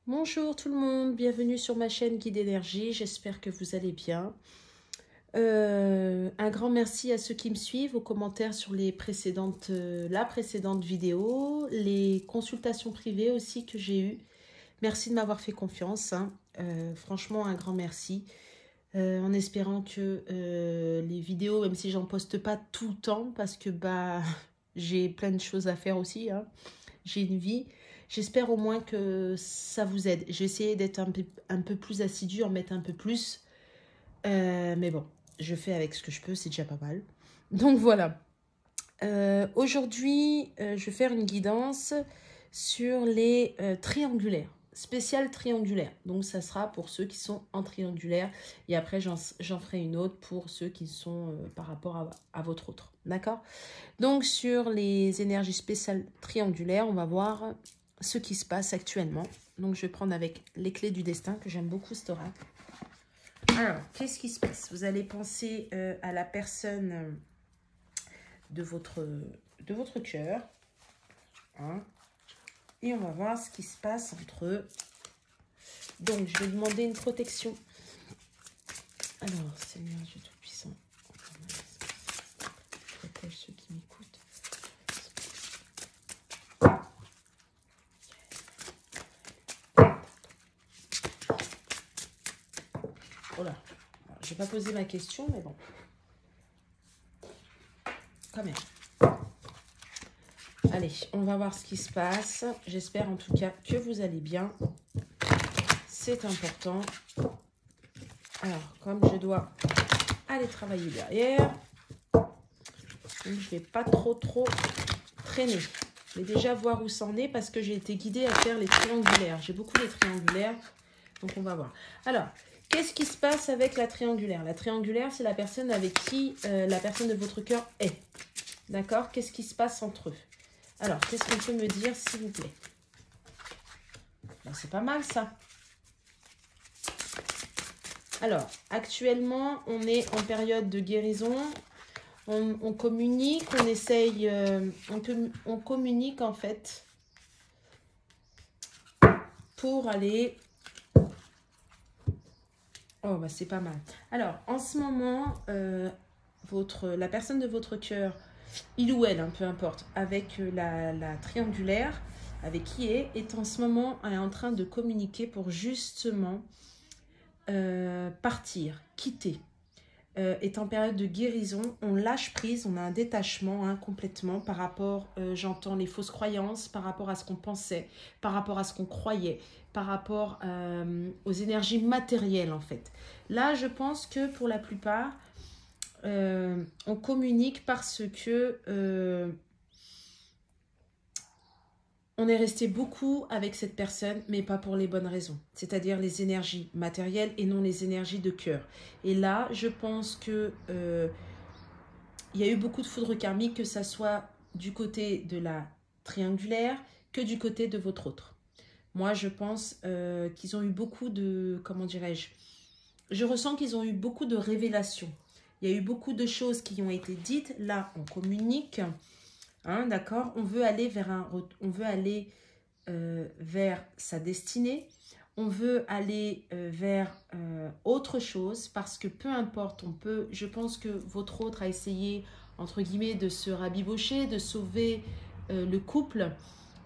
Bonjour tout le monde, bienvenue sur ma chaîne Guide Énergie, j'espère que vous allez bien. Un grand merci à ceux qui me suivent, aux commentaires sur les la précédente vidéo, les consultations privées aussi que j'ai eues. Merci de m'avoir fait confiance, hein. Franchement un grand merci. En espérant que les vidéos, même si j'en poste pas tout le temps, parce que j'ai plein de choses à faire aussi, hein. J'ai une vie. J'espère au moins que ça vous aide. J'ai essayé d'être un peu plus assidue, en mettre un peu plus. Mais bon, je fais avec ce que je peux, c'est déjà pas mal. Donc voilà. Aujourd'hui, je vais faire une guidance sur les triangulaires. Spécial triangulaire. Donc ça sera pour ceux qui sont en triangulaire. Et après, j'en ferai une autre pour ceux qui sont par rapport à votre autre. D'accord? Donc sur les énergies spéciales triangulaires, on va voir ce qui se passe actuellement. Donc je vais prendre avec les clés du destin, que j'aime beaucoup cet oracle. Alors, qu'est-ce qui se passe? Vous allez penser à la personne de votre cœur. Hein, et on va voir ce qui se passe entre eux. Donc, je vais demander une protection. Alors, Seigneur Dieu Tout-Puissant, protège ceux qui m'écoutent. Oh là, je vais pas poser ma question, mais bon. Quand même. Allez, on va voir ce qui se passe. J'espère en tout cas que vous allez bien. C'est important. Alors, comme je dois aller travailler derrière, donc je ne vais pas trop traîner. Mais déjà voir où c'en est parce que j'ai été guidée à faire les triangulaires. J'ai beaucoup les triangulaires, donc on va voir. Alors, qu'est-ce qui se passe avec la triangulaire? La triangulaire, c'est la personne avec qui la personne de votre cœur est. D'accord? Qu'est-ce qui se passe entre eux? Alors, qu'est-ce qu'on peut me dire, s'il vous plaît? Ben, c'est pas mal, ça. Alors, actuellement, on est en période de guérison. On communique, on essaye, on communique en fait pour aller... Oh, bah c'est pas mal. Alors, en ce moment, la personne de votre cœur, il ou elle, hein, peu importe, avec la triangulaire, avec qui est en ce moment est en train de communiquer pour justement partir, quitter. Est en période de guérison, on lâche prise, on a un détachement, hein, complètement par rapport, j'entends les fausses croyances, par rapport à ce qu'on pensait, par rapport à ce qu'on croyait, par rapport aux énergies matérielles en fait. Là, je pense que pour la plupart, on communique parce que on est resté beaucoup avec cette personne, mais pas pour les bonnes raisons. C'est-à-dire les énergies matérielles et non les énergies de cœur. Et là, je pense que il y a eu beaucoup de foudre karmique, que ça soit du côté de la triangulaire que du côté de votre autre. Moi, je pense qu'ils ont eu beaucoup de... Comment dirais-je? Je ressens qu'ils ont eu beaucoup de révélations. Il y a eu beaucoup de choses qui ont été dites. Là, on communique. Hein, d'accord? On veut aller vers sa destinée. On veut aller vers autre chose parce que peu importe, je pense que votre autre a essayé, entre guillemets, de se rabibocher, de sauver le couple,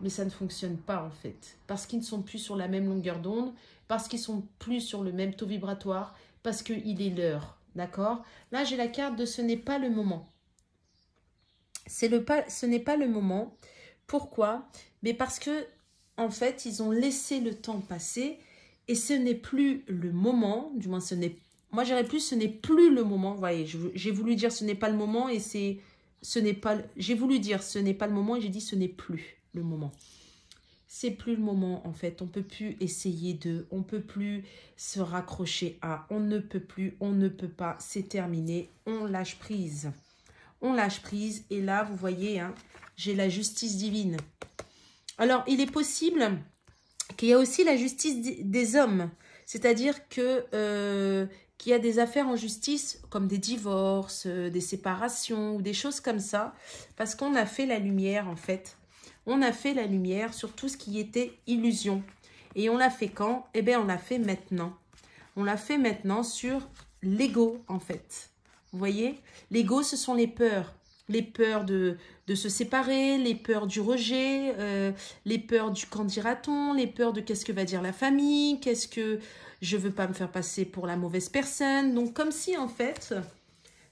mais ça ne fonctionne pas en fait. Parce qu'ils ne sont plus sur la même longueur d'onde, parce qu'ils ne sont plus sur le même taux vibratoire, parce qu'il est l'heure, d'accord? Là, j'ai la carte de ce n'est pas le moment. Ce n'est pas le moment. Pourquoi? Mais parce que, en fait, ils ont laissé le temps passer et ce n'est plus le moment. Du moins, moi, j'irais plus, ce n'est plus le moment. Vous voyez, j'ai voulu dire ce n'est pas le moment et j'ai voulu dire ce n'est pas le moment et j'ai dit ce n'est plus le moment. C'est plus le moment, en fait. On ne peut plus essayer on ne peut plus se raccrocher à, on ne peut plus, on ne peut pas, c'est terminé, on lâche prise. On lâche prise et là, vous voyez, hein, j'ai la justice divine. Alors, il est possible qu'il y ait aussi la justice des hommes, c'est-à-dire que qu'il y a des affaires en justice comme des divorces, des séparations ou des choses comme ça, parce qu'on a fait la lumière en fait. On a fait la lumière sur tout ce qui était illusion. Et on l'a fait quand? Eh bien, on l'a fait maintenant. On l'a fait maintenant sur l'ego, en fait. Vous voyez? L'ego, ce sont les peurs. Les peurs de se séparer, les peurs du rejet, les peurs du qu'en dira-t-on, les peurs de qu'est-ce que va dire la famille, qu'est-ce que je veux pas me faire passer pour la mauvaise personne. Donc, comme si, en fait,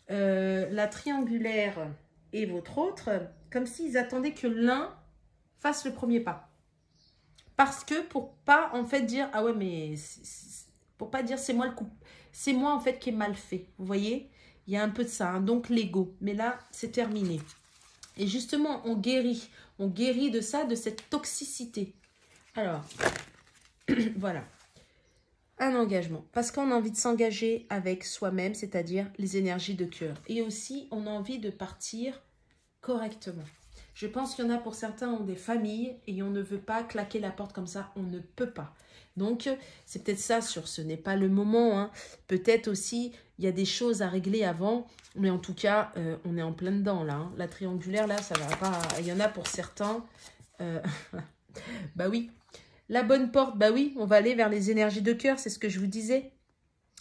la triangulaire et votre autre, comme s'ils attendaient que l'un fasse le premier pas. Parce que pour pas, en fait, dire, ah ouais, mais pour pas dire, c'est moi le coup, c'est moi, en fait, qui ai mal fait. Vous voyez? Il y a un peu de ça, hein, donc l'ego. Mais là, c'est terminé. Et justement, on guérit de ça, de cette toxicité. Alors, voilà. Un engagement. Parce qu'on a envie de s'engager avec soi-même, c'est-à-dire les énergies de cœur. Et aussi, on a envie de partir correctement. Je pense qu'il y en a pour certains ont des familles et on ne veut pas claquer la porte comme ça. On ne peut pas. Donc, c'est peut-être ça sur ce n'est pas le moment. Hein. Peut-être aussi, il y a des choses à régler avant. Mais en tout cas, on est en plein dedans là. Hein. La triangulaire, là, ça va pas. Il y en a pour certains. Bah oui. La bonne porte, bah oui, on va aller vers les énergies de cœur, c'est ce que je vous disais.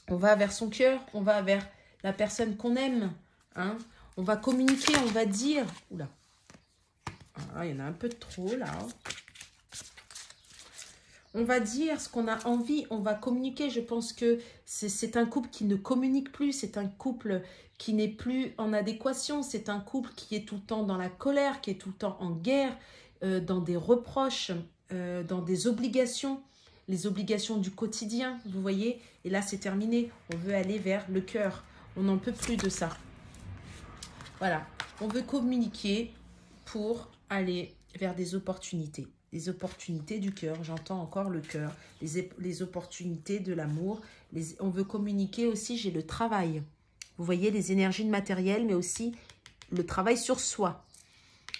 On va vers son cœur, on va vers la personne qu'on aime. Hein. On va communiquer, on va dire. Oula. Ah, il y en a un peu de trop là. On va dire ce qu'on a envie, on va communiquer. Je pense que c'est un couple qui ne communique plus, c'est un couple qui n'est plus en adéquation, c'est un couple qui est tout le temps dans la colère, qui est tout le temps en guerre, dans des reproches, dans des obligations, les obligations du quotidien, vous voyez. Et là, c'est terminé. On veut aller vers le cœur. On n'en peut plus de ça. Voilà. On veut communiquer pour aller vers des opportunités. Les opportunités du cœur, j'entends encore le cœur, les opportunités de l'amour. On veut communiquer aussi, j'ai le travail. Vous voyez, les énergies de matériel, mais aussi le travail sur soi.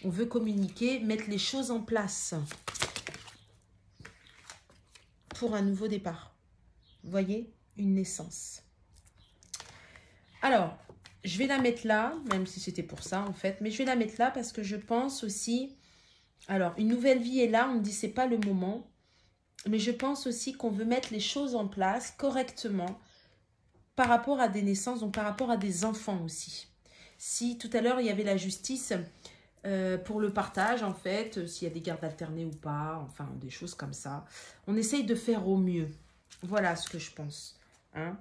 On veut communiquer, mettre les choses en place pour un nouveau départ. Vous voyez, une naissance. Alors, je vais la mettre là, même si c'était pour ça en fait, mais je vais la mettre là parce que je pense aussi... Alors, une nouvelle vie est là, on me dit c'est pas le moment, mais je pense aussi qu'on veut mettre les choses en place correctement par rapport à des naissances, donc par rapport à des enfants aussi. Si tout à l'heure il y avait la justice pour le partage en fait, s'il y a des gardes alternés ou pas, enfin des choses comme ça, on essaye de faire au mieux. Voilà ce que je pense. Hein?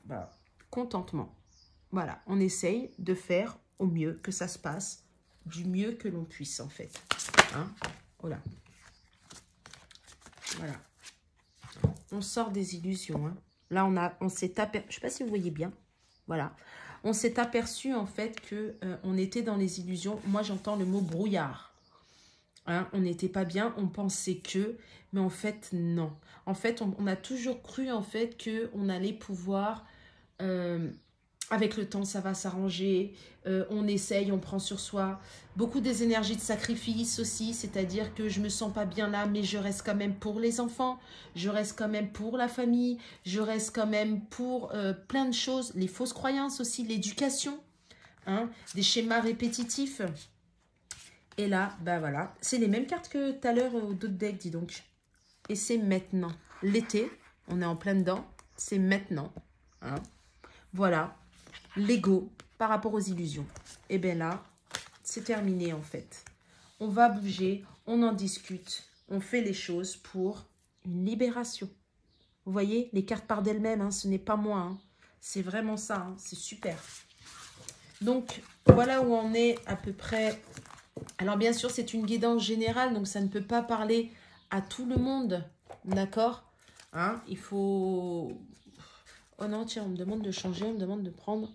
Bah, contentement. Voilà, on essaye de faire au mieux, que ça se passe du mieux que l'on puisse en fait. Hein? Voilà. Voilà. On sort des illusions. Hein. Là, on s'est aperçu, je ne sais pas si vous voyez bien. Voilà. On s'est aperçu en fait que on était dans les illusions. Moi, j'entends le mot brouillard. Hein, on n'était pas bien, on pensait que, mais en fait, non. En fait, on a toujours cru en fait qu'on allait pouvoir... avec le temps, ça va s'arranger. On essaye, on prend sur soi. Beaucoup des énergies de sacrifice aussi, c'est-à-dire que je ne me sens pas bien là, mais je reste quand même pour les enfants. Je reste quand même pour la famille. Je reste quand même pour plein de choses. Les fausses croyances aussi, l'éducation. Hein, des schémas répétitifs. Et là, ben voilà. C'est les mêmes cartes que tout à l'heure au d'autres deck, dis donc. Et c'est maintenant. L'été, on est en plein dedans. C'est maintenant. Hein. Voilà. L'ego par rapport aux illusions. Et bien là, c'est terminé en fait. On va bouger, on en discute, on fait les choses pour une libération. Vous voyez, les cartes partent d'elles-mêmes, hein, ce n'est pas moi. Hein. C'est vraiment ça, hein, c'est super. Donc, voilà où on est à peu près. Alors bien sûr, c'est une guidance générale, donc ça ne peut pas parler à tout le monde, d'accord, hein, il faut... Oh non, tiens, on me demande de changer, on me demande de prendre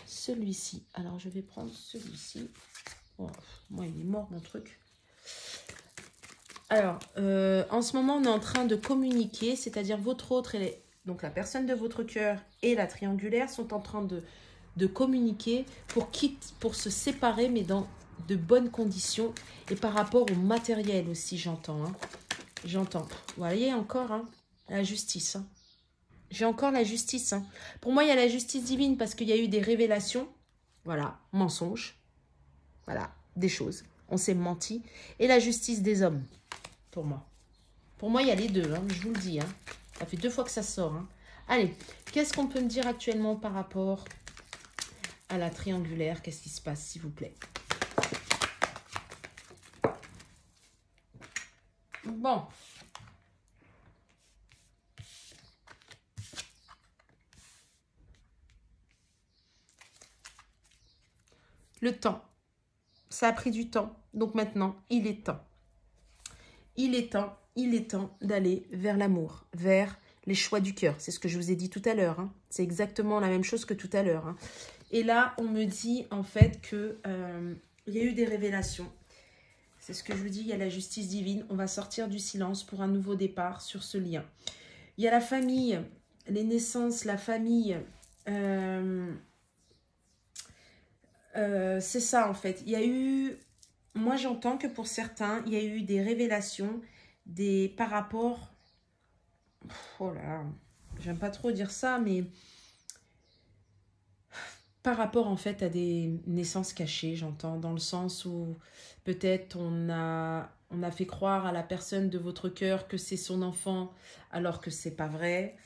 celui-ci. Alors, je vais prendre celui-ci. Oh, moi, il est mort, mon truc. Alors, en ce moment, on est en train de communiquer, c'est-à-dire votre autre, donc la personne de votre cœur et la triangulaire sont en train de communiquer pour se séparer, mais dans de bonnes conditions. Et par rapport au matériel aussi, j'entends. Hein. J'entends. Vous voyez encore, hein, la justice. Hein. J'ai encore la justice. Hein. Pour moi, il y a la justice divine parce qu'il y a eu des révélations. Voilà, mensonges. Voilà, des choses. On s'est menti. Et la justice des hommes, pour moi. Pour moi, il y a les deux, hein, je vous le dis. Hein. Ça fait 2 fois que ça sort. Hein. Allez, qu'est-ce qu'on peut me dire actuellement par rapport à la triangulaire? Qu'est-ce qui se passe, s'il vous plaît? Bon. Le temps. Ça a pris du temps. Donc maintenant, il est temps. Il est temps d'aller vers l'amour, vers les choix du cœur. C'est ce que je vous ai dit tout à l'heure. Hein. C'est exactement la même chose que tout à l'heure. Hein. Et là, on me dit en fait que il y a eu des révélations. C'est ce que je vous dis, il y a la justice divine. On va sortir du silence pour un nouveau départ sur ce lien. Il y a la famille, les naissances, la famille. C'est ça en fait. Il y a eu... Moi, j'entends que pour certains, il y a eu des révélations par rapport... Oh là là, j'aime pas trop dire ça, mais... Par rapport en fait à des naissances cachées, j'entends, dans le sens où peut-être on a fait croire à la personne de votre cœur que c'est son enfant, alors que c'est pas vrai.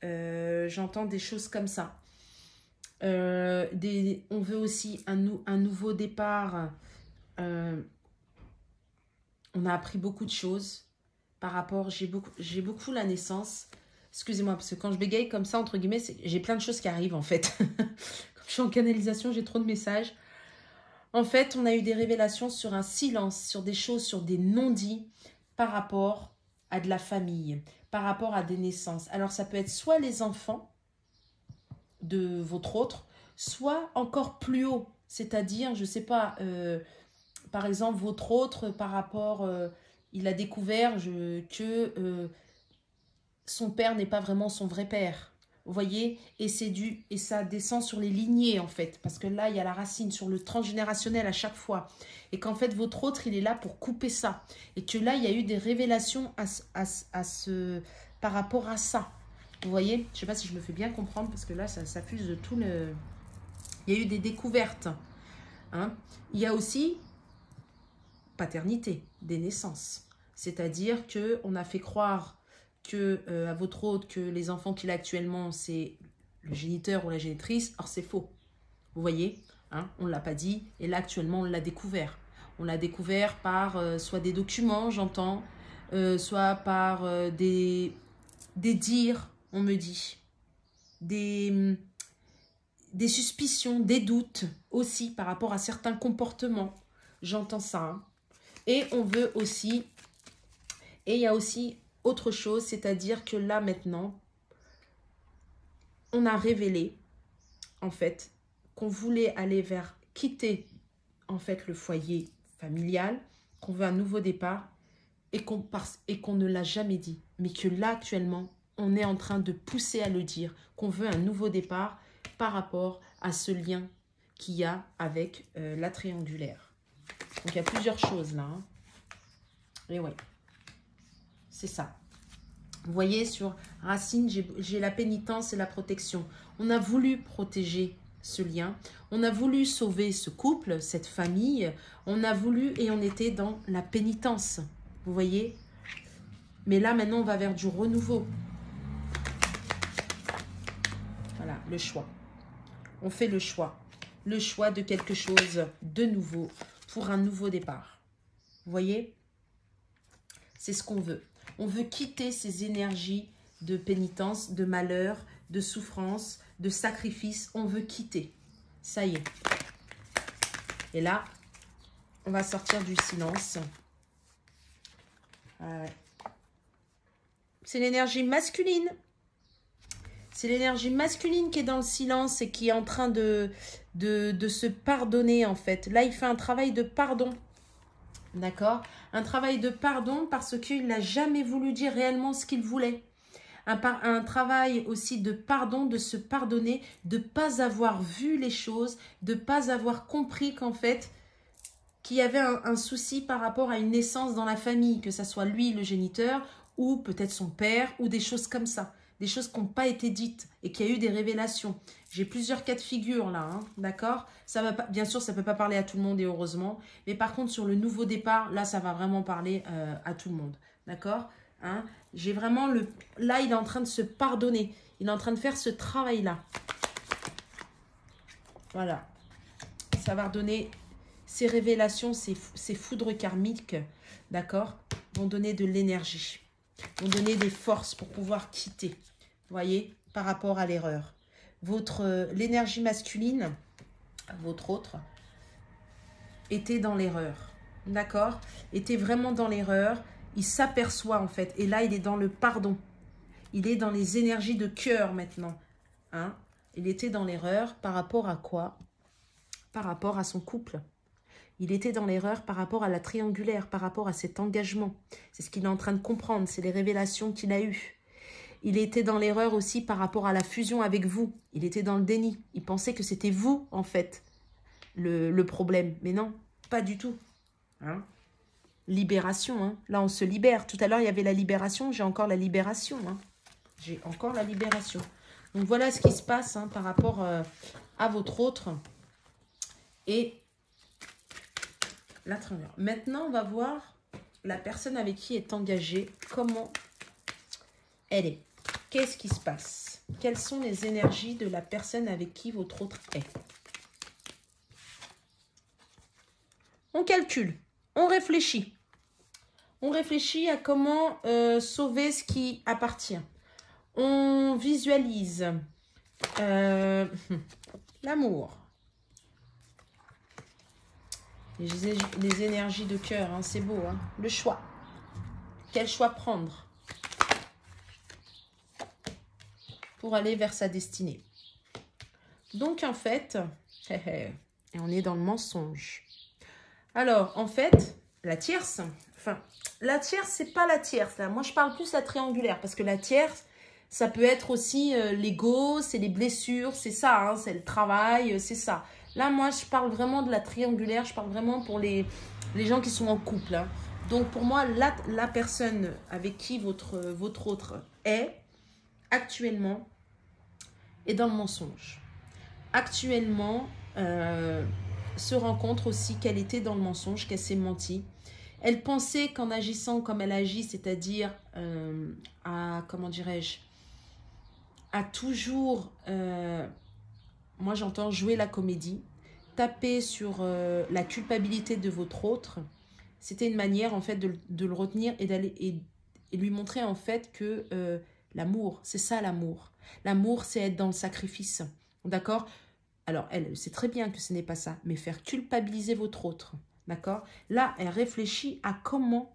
J'entends des choses comme ça. On veut aussi un nouveau départ. On a appris beaucoup de choses par rapport, j'ai beaucoup la naissance. Excusez-moi, parce que quand je bégaye comme ça, entre guillemets, j'ai plein de choses qui arrivent en fait. Comme je suis en canalisation, j'ai trop de messages. En fait, on a eu des révélations sur un silence, sur des choses, sur des non-dits par rapport à de la famille, par rapport à des naissances. Alors, ça peut être soit les enfants de votre autre, soit encore plus haut. C'est-à-dire, je ne sais pas, par exemple, votre autre, par rapport, il a découvert que son père n'est pas vraiment son vrai père. Vous voyez, et ça descend sur les lignées en fait, parce que là il y a la racine sur le transgénérationnel à chaque fois, et qu'en fait votre autre il est là pour couper ça, et que là il y a eu des révélations par rapport à ça. Vous voyez, je ne sais pas si je me fais bien comprendre, parce que là ça fuse de tout le... Il y a eu des découvertes. Hein. Il y a aussi paternité, des naissances, c'est-à-dire que on a fait croire à votre autre que les enfants qu'il a actuellement, c'est le géniteur ou la génitrice. Or, c'est faux. Vous voyez, hein, on ne l'a pas dit. Et là, actuellement, on l'a découvert. On l'a découvert par soit des documents, j'entends, soit par des dires, on me dit. Des suspicions, des doutes aussi par rapport à certains comportements. J'entends ça. Hein. Et on veut aussi... Et il y a aussi... autre chose, c'est-à-dire que là maintenant, on a révélé en fait qu'on voulait aller vers quitter en fait le foyer familial, qu'on veut un nouveau départ et qu'on ne l'a jamais dit, mais que là actuellement on est en train de pousser à le dire, qu'on veut un nouveau départ par rapport à ce lien qu'il y a avec la triangulaire. Donc il y a plusieurs choses là. Hein. Et ouais, c'est ça. Vous voyez, sur Racine, j'ai la pénitence et la protection. On a voulu protéger ce lien. On a voulu sauver ce couple, cette famille. On a voulu et on était dans la pénitence. Vous voyez? Mais là, maintenant, on va vers du renouveau. Voilà, le choix. On fait le choix. Le choix de quelque chose de nouveau pour un nouveau départ. Vous voyez? C'est ce qu'on veut. On veut quitter ces énergies de pénitence, de malheur, de souffrance, de sacrifice. On veut quitter. Ça y est. Et là, on va sortir du silence. C'est l'énergie masculine. C'est l'énergie masculine qui est dans le silence et qui est en train de se pardonner en fait. Là, il fait un travail de pardon. D'accord? Un travail de pardon parce qu'il n'a jamais voulu dire réellement ce qu'il voulait. Un travail aussi de pardon, de se pardonner, de ne pas avoir vu les choses, de ne pas avoir compris qu'en fait, qu'il y avait un souci par rapport à une naissance dans la famille, que ce soit lui le géniteur ou peut-être son père ou des choses comme ça. Des choses qui n'ont pas été dites et qu'il y a eu des révélations. J'ai plusieurs cas de figure là, hein, d'accord? Bien sûr, ça ne peut pas parler à tout le monde et heureusement. Mais par contre, sur le nouveau départ, là, ça va vraiment parler à tout le monde, d'accord? Hein. J'ai vraiment le... Là, il est en train de se pardonner. Il est en train de faire ce travail-là. Voilà. Ça va redonner... Ces révélations, ces foudres karmiques, d'accord, vont donner de l'énergie. Vont donner des forces pour pouvoir quitter. Vous voyez, par rapport à l'erreur. L'énergie masculine, votre autre, était dans l'erreur. D'accord? Était vraiment dans l'erreur. Il s'aperçoit en fait. Et là, il est dans le pardon. Il est dans les énergies de cœur maintenant. Hein? Il était dans l'erreur par rapport à quoi? Par rapport à son couple. Il était dans l'erreur par rapport à la triangulaire, par rapport à cet engagement. C'est ce qu'il est en train de comprendre. C'est les révélations qu'il a eues. Il était dans l'erreur aussi par rapport à la fusion avec vous. Il était dans le déni. Il pensait que c'était vous, en fait, le problème. Mais non, pas du tout. Hein? Libération. Hein? Là, on se libère. Tout à l'heure, il y avait la libération. J'ai encore la libération. Hein? J'ai encore la libération. Donc, voilà ce qui se passe hein, par rapport à votre autre. Et la triangulaire. Maintenant, on va voir la personne avec qui est engagée. Comment elle est. Qu'est-ce qui se passe? Quelles sont les énergies de la personne avec qui votre autre est? On calcule, on réfléchit. On réfléchit à comment sauver ce qui appartient. On visualise l'amour. Les énergies de cœur, hein, c'est beau. Hein? Le choix. Quel choix prendre pour aller vers sa destinée. Donc, en fait, et on est dans le mensonge. Alors, en fait, la tierce, enfin, la tierce, c'est pas la tierce. Là. Moi, je parle plus la triangulaire, parce que la tierce, ça peut être aussi l'ego, c'est les blessures, c'est ça, hein, c'est le travail, c'est ça. Là, moi, je parle vraiment de la triangulaire, je parle vraiment pour les gens qui sont en couple. Hein. Donc, pour moi, la personne avec qui votre autre est, actuellement, est dans le mensonge. Actuellement, se rend compte aussi qu'elle était dans le mensonge, qu'elle s'est menti. Elle pensait qu'en agissant comme elle agit, c'est-à-dire à, comment dirais-je, à toujours, moi j'entends jouer la comédie, taper sur la culpabilité de votre autre. C'était une manière en fait de le retenir et d'aller et lui montrer en fait que l'amour, c'est ça l'amour. L'amour, c'est être dans le sacrifice. D'accord? Alors, elle sait très bien que ce n'est pas ça, mais faire culpabiliser votre autre. D'accord? Là, elle réfléchit à comment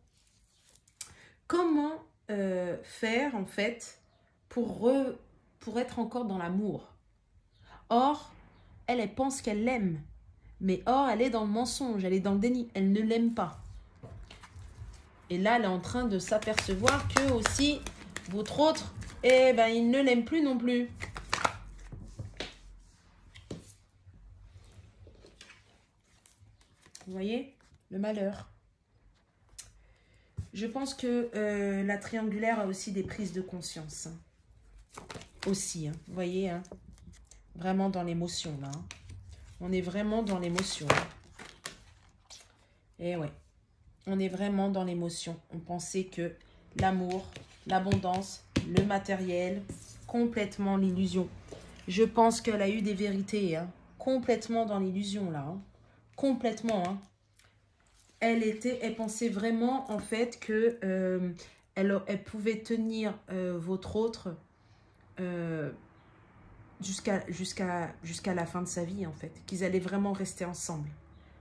faire, en fait, pour être encore dans l'amour. Or, elle pense qu'elle l'aime. Mais or, elle est dans le mensonge, elle est dans le déni. Elle ne l'aime pas. Et là, elle est en train de s'apercevoir que aussi, votre autre, eh ben, il ne l'aime plus non plus. Vous voyez, le malheur. Je pense que la triangulaire a aussi des prises de conscience. Aussi, hein. Vous voyez, hein, vraiment dans l'émotion, là. Hein. On est vraiment dans l'émotion. Hein. Et ouais, on est vraiment dans l'émotion. On pensait que l'amour, l'abondance, le matériel, complètement l'illusion. Je pense qu'elle a eu des vérités, hein, complètement dans l'illusion, là. Hein. Complètement, hein. Elle pensait vraiment, en fait, que elle pouvait tenir votre autre jusqu'à la fin de sa vie, en fait. Qu'ils allaient vraiment rester ensemble.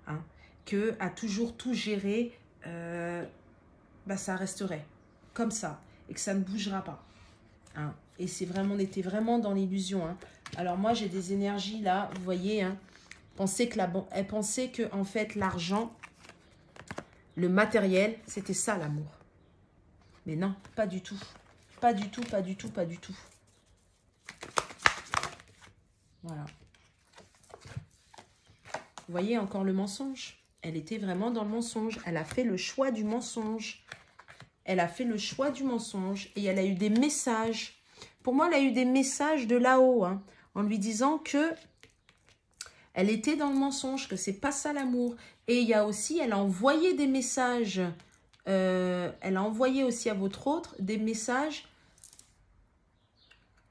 Hein. Que à toujours tout gérer, bah, ça resterait comme ça. Et que ça ne bougera pas. Hein. Et on était vraiment dans l'illusion. Hein. Alors moi, j'ai des énergies là, vous voyez, hein. Elle pensait que, en fait, l'argent, le matériel, c'était ça l'amour. Mais non, pas du tout. Pas du tout, pas du tout, pas du tout. Voilà. Vous voyez encore le mensonge? Elle était vraiment dans le mensonge. Elle a fait le choix du mensonge. Elle a fait le choix du mensonge. Et elle a eu des messages. Pour moi, elle a eu des messages de là-haut. Hein, en lui disant que elle était dans le mensonge, que c'est pas ça l'amour. Et il y a aussi, elle a envoyé des messages Elle a envoyé aussi à votre autre des messages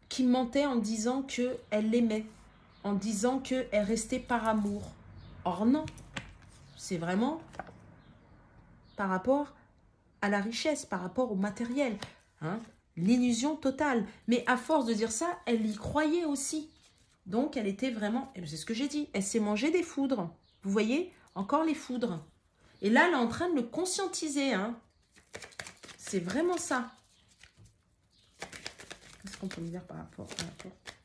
qui mentaient en disant qu'elle l'aimait, en disant qu'elle restait par amour. Or non, c'est vraiment par rapport à la richesse, par rapport au matériel. Hein, l'illusion totale. Mais à force de dire ça, elle y croyait aussi. Donc, elle était vraiment, c'est ce que j'ai dit, elle s'est mangée des foudres. Vous voyez, encore les foudres. Et là, elle est en train de le conscientiser. Hein. C'est vraiment ça. Qu'est-ce qu'on peut me dire par rapport à la porte?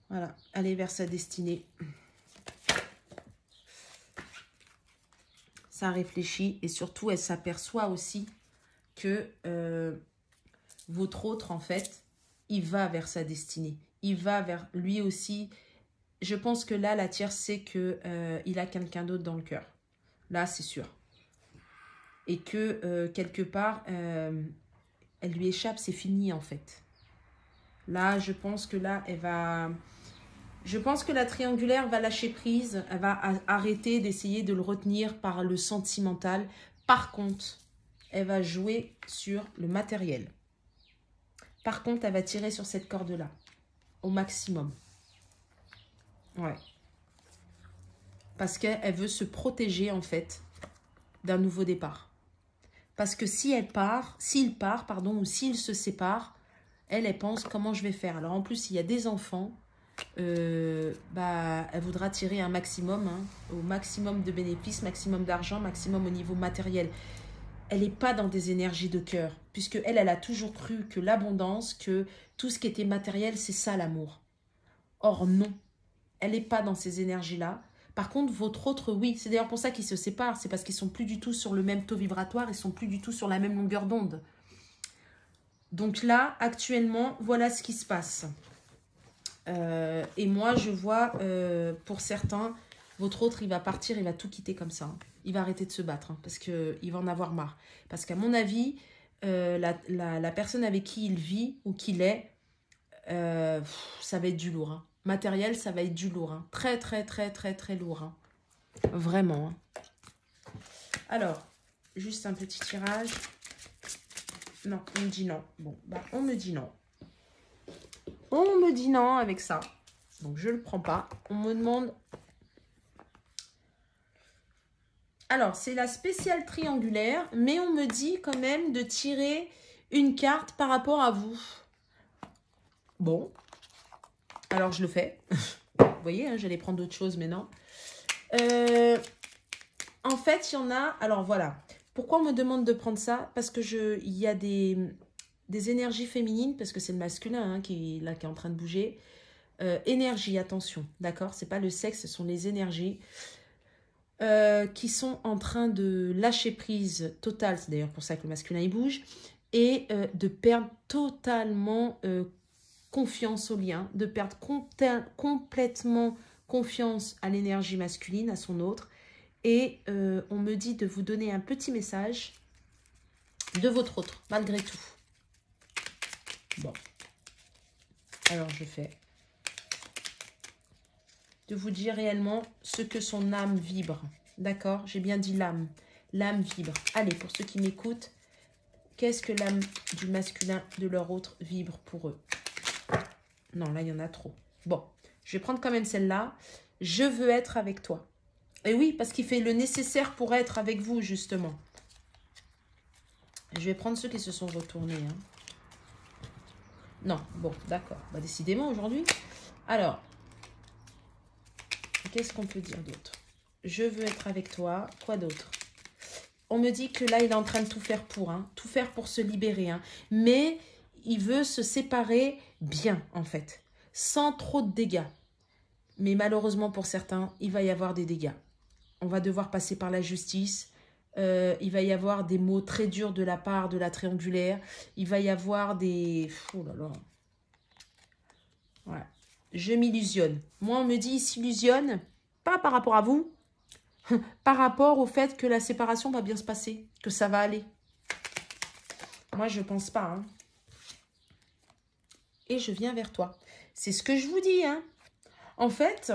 Voilà, aller vers sa destinée. Ça réfléchit et surtout, elle s'aperçoit aussi que votre autre, en fait, il va vers sa destinée. Il va vers lui aussi. Je pense que là, la tierce sait qu'il a quelqu'un d'autre dans le cœur. Là, c'est sûr. Et que quelque part, elle lui échappe, c'est fini en fait. Là, je pense que là, elle va... Je pense que la triangulaire va lâcher prise. Elle va arrêter d'essayer de le retenir par le sentimental. Par contre, elle va jouer sur le matériel. Par contre, elle va tirer sur cette corde-là. Au maximum. Ouais. Parce qu'elle veut se protéger, en fait, d'un nouveau départ. Parce que si elle part, s'il part, pardon, ou s'il se sépare, elle pense comment je vais faire. Alors, en plus, il y a des enfants, elle voudra tirer un maximum, hein, au maximum de bénéfices, maximum d'argent, maximum au niveau matériel. Elle n'est pas dans des énergies de cœur, puisque elle a toujours cru que l'abondance, que tout ce qui était matériel, c'est ça l'amour. Or non, elle n'est pas dans ces énergies-là. Par contre, votre autre, oui. C'est d'ailleurs pour ça qu'ils se séparent. C'est parce qu'ils ne sont plus du tout sur le même taux vibratoire. Ils ne sont plus du tout sur la même longueur d'onde. Donc là, actuellement, voilà ce qui se passe. Et moi, je vois, pour certains, votre autre, il va partir, il va tout quitter comme ça. Hein. Il va arrêter de se battre, hein, parce qu'il va en avoir marre. Parce qu'à mon avis, la personne avec qui il vit ou qu'il est, ça va être du lourd. Hein. Matériel, ça va être du lourd. Hein. Très, très, très, très, très lourd. Hein. Vraiment. Hein. Alors, juste un petit tirage. Non, on me dit non. Bon, bah, on me dit non. On me dit non avec ça. Donc, je ne le prends pas. On me demande... Alors, c'est la spéciale triangulaire, mais on me dit quand même de tirer une carte par rapport à vous. Bon. Alors, je le fais. Vous voyez, hein, j'allais prendre d'autres choses, mais non. En fait, il y en a... Alors, voilà. Pourquoi on me demande de prendre ça? Parce que il y a des énergies féminines, parce que c'est le masculin hein, qui est en train de bouger. Énergie, attention, d'accord? C'est pas le sexe, ce sont les énergies qui sont en train de lâcher prise totale. C'est d'ailleurs pour ça que le masculin, il bouge. Et de perdre totalement confiance au lien, de perdre complètement confiance à l'énergie masculine, à son autre. Et on me dit de vous donner un petit message de votre autre, malgré tout. Bon. Alors, je fais. De vous dire réellement ce que son âme vibre. D'accord? J'ai bien dit l'âme. L'âme vibre. Allez, pour ceux qui m'écoutent, qu'est-ce que l'âme du masculin de leur autre vibre pour eux? Non, là, il y en a trop. Bon, je vais prendre quand même celle-là. Je veux être avec toi. Et oui, parce qu'il fait le nécessaire pour être avec vous, justement. Je vais prendre ceux qui se sont retournés. Hein. Non, bon, d'accord. Bah, décidément, aujourd'hui. Alors, qu'est-ce qu'on peut dire d'autre? Je veux être avec toi. Quoi d'autre? On me dit que là, il est en train de tout faire pour. Hein, tout faire pour se libérer. Hein, mais il veut se séparer bien, en fait. Sans trop de dégâts. Mais malheureusement, pour certains, il va y avoir des dégâts. On va devoir passer par la justice. Il va y avoir des mots très durs de la part de la triangulaire. Il va y avoir des... Oh là là. Voilà. Je m'illusionne. Moi, on me dit, il s'illusionne, pas par rapport à vous, par rapport au fait que la séparation va bien se passer, que ça va aller. Moi, je pense pas. Hein. Et je viens vers toi. C'est ce que je vous dis. Hein. En fait...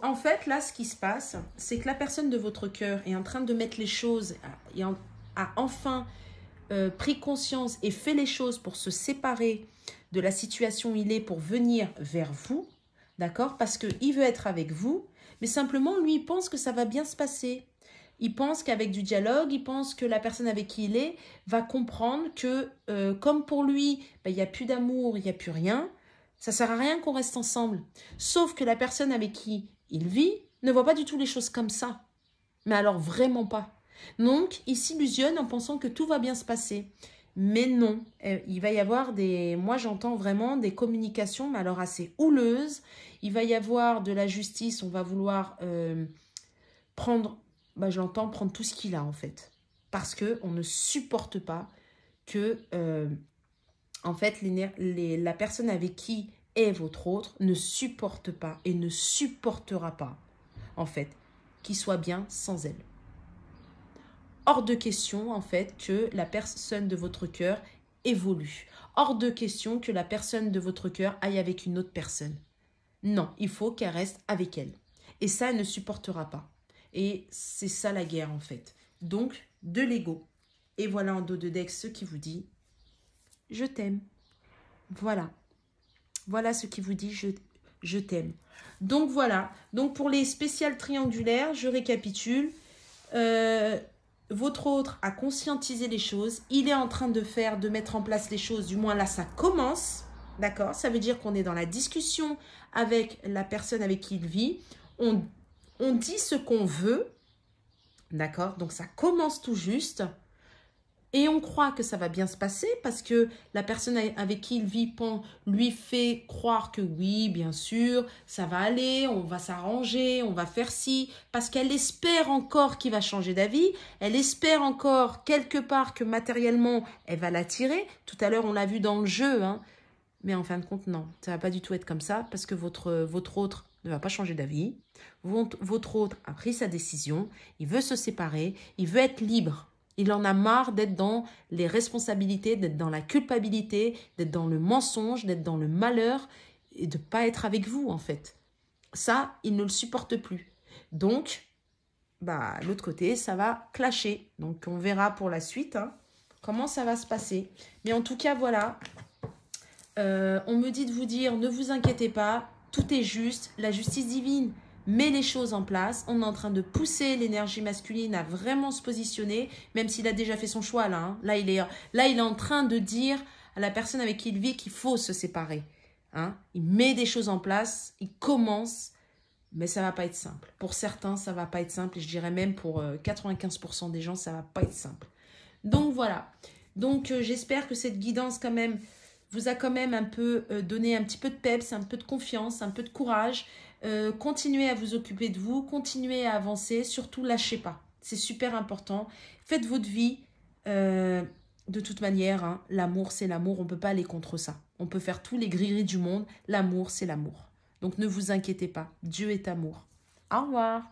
En fait, là, ce qui se passe, c'est que la personne de votre cœur est en train de mettre les choses, a enfin pris conscience et fait les choses pour se séparer de la situation où il est, pour venir vers vous, d'accord? Parce qu'il veut être avec vous, mais simplement, lui, il pense que ça va bien se passer. Il pense qu'avec du dialogue, il pense que la personne avec qui il est va comprendre que, comme pour lui, ben, il n'y a plus d'amour, il n'y a plus rien, ça ne sert à rien qu'on reste ensemble. Sauf que la personne avec qui il vit ne voit pas du tout les choses comme ça. Mais alors vraiment pas. Donc, il s'illusionne en pensant que tout va bien se passer. Mais non, il va y avoir des... Moi, j'entends vraiment des communications, mais alors assez houleuses. Il va y avoir de la justice, on va vouloir prendre... Bah, je l'entends prendre tout ce qu'il a, en fait. Parce qu'on ne supporte pas que... en fait, la personne avec qui est votre autre ne supporte pas et ne supportera pas, en fait, qu'il soit bien sans elle. Hors de question, en fait, que la personne de votre cœur évolue. Hors de question que la personne de votre cœur aille avec une autre personne. Non, il faut qu'elle reste avec elle. Et ça, elle ne supportera pas. Et c'est ça la guerre, en fait. Donc, de l'ego. Et voilà en dos de deck ce qui vous dit « Je t'aime ». Voilà. Voilà ce qui vous dit « Je t'aime ». Donc, voilà. Donc, pour les spéciales triangulaires, je récapitule. Votre autre a conscientisé les choses. Il est en train de mettre en place les choses. Du moins, là, ça commence. D'accord? Ça veut dire qu'on est dans la discussion avec la personne avec qui il vit. On dit ce qu'on veut. D'accord? Donc, ça commence tout juste. Et on croit que ça va bien se passer parce que la personne avec qui il vit lui fait croire que oui, bien sûr, ça va aller, on va s'arranger, on va faire ci, parce qu'elle espère encore qu'il va changer d'avis, elle espère encore quelque part que matériellement, elle va l'attirer. Tout à l'heure, on l'a vu dans le jeu, hein. Mais en fin de compte, non, ça ne va pas du tout être comme ça parce que votre autre ne va pas changer d'avis. Votre autre a pris sa décision, il veut se séparer, il veut être libre. Il en a marre d'être dans les responsabilités, d'être dans la culpabilité, d'être dans le mensonge, d'être dans le malheur et de ne pas être avec vous, en fait. Ça, il ne le supporte plus. Donc, bah, l'autre côté, ça va clasher. Donc, on verra pour la suite comment ça va se passer. Mais en tout cas, voilà. On me dit de vous dire, ne vous inquiétez pas, tout est juste, la justice divine met les choses en place. On est en train de pousser l'énergie masculine à vraiment se positionner, même s'il a déjà fait son choix là. Hein. Là, il est en train de dire à la personne avec qui il vit qu'il faut se séparer. Hein. Il met des choses en place, il commence, mais ça ne va pas être simple. Pour certains, ça ne va pas être simple, et je dirais même pour 95% des gens, ça ne va pas être simple. Donc voilà. Donc j'espère que cette guidance quand même vous a quand même un peu donné un petit peu de peps, un peu de confiance, un peu de courage. Continuez à vous occuper de vous, continuez à avancer, surtout lâchez pas. C'est super important. Faites votre vie. De toute manière, hein, l'amour, c'est l'amour. On ne peut pas aller contre ça. On peut faire tous les gris-gris du monde. L'amour, c'est l'amour. Donc ne vous inquiétez pas. Dieu est amour. Au revoir.